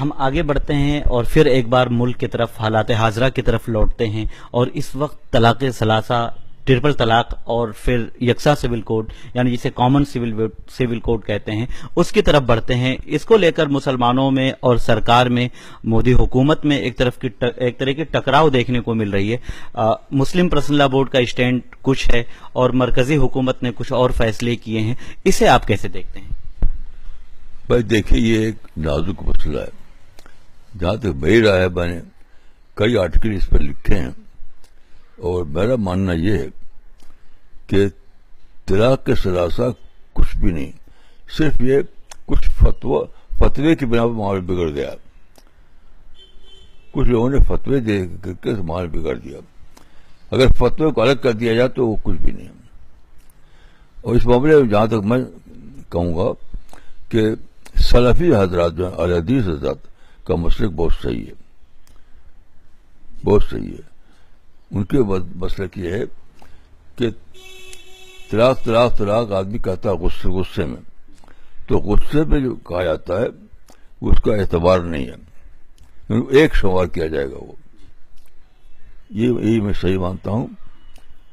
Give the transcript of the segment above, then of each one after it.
ہم آگے بڑھتے ہیں اور پھر ایک بار ملک کی طرف، حالات حاضرہ کی طرف لوٹتے ہیں، اور اس وقت طلاق ثلاثہ، ٹرپل طلاق اور پھر یکساں سول کوڈ یعنی جسے کامن سول کوڈ کہتے ہیں، اس کی طرف بڑھتے ہیں۔ اس کو لے کر مسلمانوں میں اور سرکار میں، مودی حکومت میں ایک طرح کی ٹکراؤ دیکھنے کو مل رہی ہے۔ مسلم پرسنل لا بورڈ کا اسٹینڈ کچھ ہے اور مرکزی حکومت نے کچھ اور فیصلے کیے ہیں، اسے آپ کیسے دیکھتے ہیں؟ بھائی دیکھیے، یہ ایک نازک مسئلہ ہے۔ جہاں تک میری رائے ہے، میں نے کئی آرٹیکل اس پر لکھے ہیں، اور میرا ماننا یہ ہے کہ طلاق کے ثلاثہ کچھ بھی نہیں، صرف یہ کچھ فتوے کی بنا پر معاملہ بگڑ گیا۔ کچھ لوگوں نے فتوے دے کر کے معاملہ بگڑ دیا۔ اگر فتوے کو الگ کر دیا جائے تو وہ کچھ بھی نہیں۔ اور اس معاملے میں جہاں تک میں کہوں گا کہ سلفی حضرات جو ہیں، اہل حدیث حضرات کا مسلک بہت صحیح ہے، بہت صحیح ہے۔ ان کے مسلک یہ ہے کہ طلاق طلاق طلاق آدمی کہتا ہے غصے میں، تو غصے میں جو کہا جاتا ہے اس کا اعتبار نہیں ہے، ایک شمار کیا جائے گا وہ۔ یہی میں صحیح مانتا ہوں،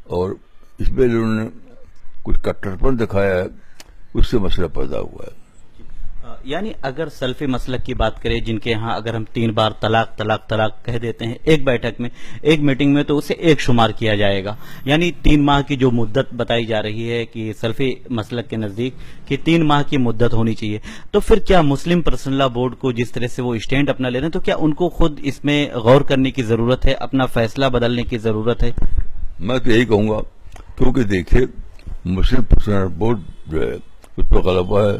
اور اس میں انہوں نے کچھ کٹرپن دکھایا ہے، اس سے مسئلہ پیدا ہوا ہے۔ یعنی اگر سلفی مسلک کی بات کریں، جن کے ہاں اگر ہم 3 بار طلاق طلاق طلاق کہہ دیتے ہیں ایک بیٹھک میں، ایک میٹنگ میں، تو اسے ایک شمار کیا جائے گا۔ یعنی 3 ماہ کی جو مدت بتائی جا رہی ہے کہ سلفی مسلک کے نزدیک کہ 3 ماہ کی مدت ہونی چاہیے، تو پھر کیا مسلم پرسنل لا بورڈ کو جس طرح سے وہ اسٹینڈ اپنا لے رہے ہیں، تو کیا ان کو خود اس میں غور کرنے کی ضرورت ہے، اپنا فیصلہ بدلنے کی ضرورت ہے؟ میں تو یہی کہوں گا، کیونکہ دیکھیے مسلم پرسنل لا بورڈ جو ہے اس پہ غلبہ ہے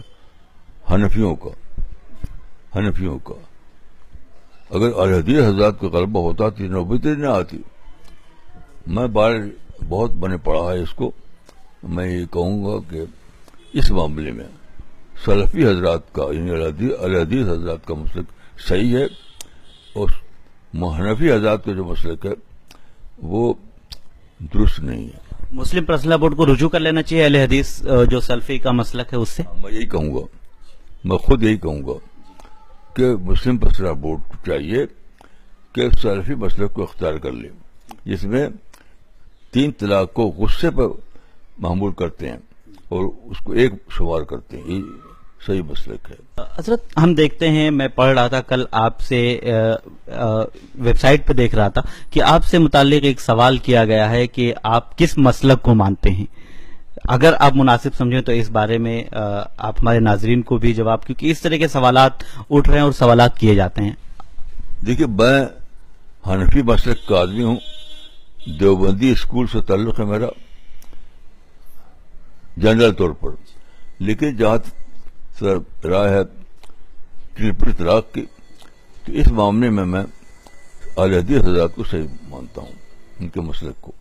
حنفیوں کا۔ اگر اہل حدیث حضرات کا غلبہ ہوتا تو نوبت ہی نہ آتی۔ میں بہت میں نے پڑھا ہے اس کو، میں یہ کہوں گا کہ اس معاملے میں سلفی حضرات کا یعنی اہل حدیث حضرات کا مسلک صحیح ہے، اور حنفی حضرات کا جو مسلک ہے وہ درست نہیں ہے۔ مسلم پرسنل لا بورڈ کو رجوع کر لینا چاہیے اہل حدیث جو سلفی کا مسلک ہے اس سے؟ میں یہی کہوں گا، میں خود یہی کہوں گا کہ مسلم پرسنل لا بورڈ کو چاہیے کہ سلفی مسلک کو اختیار کر لے، جس میں 3 طلاق کو غصے پر معمول کرتے ہیں اور اس کو ایک شمار کرتے ہیں۔ یہ صحیح مسلک ہے۔ حضرت ہم دیکھتے ہیں، میں پڑھ رہا تھا کل آپ سے ویب سائٹ پہ دیکھ رہا تھا کہ آپ سے متعلق ایک سوال کیا گیا ہے کہ آپ کس مسلک کو مانتے ہیں۔ اگر آپ مناسب سمجھیں تو اس بارے میں آپ ہمارے ناظرین کو بھی جواب، کیونکہ اس طرح کے سوالات اٹھ رہے ہیں اور سوالات کیے جاتے ہیں۔ دیکھیے، میں حنفی مسلک کا آدمی ہوں، دیوبندی اسکول سے تعلق ہے میرا جنرل طور پر، لیکن جہاں رائے ہے ٹرپل طلاق کی، تو اس معاملے میں اہل حدیث حضرات کو صحیح مانتا ہوں، ان کے مسلک کو۔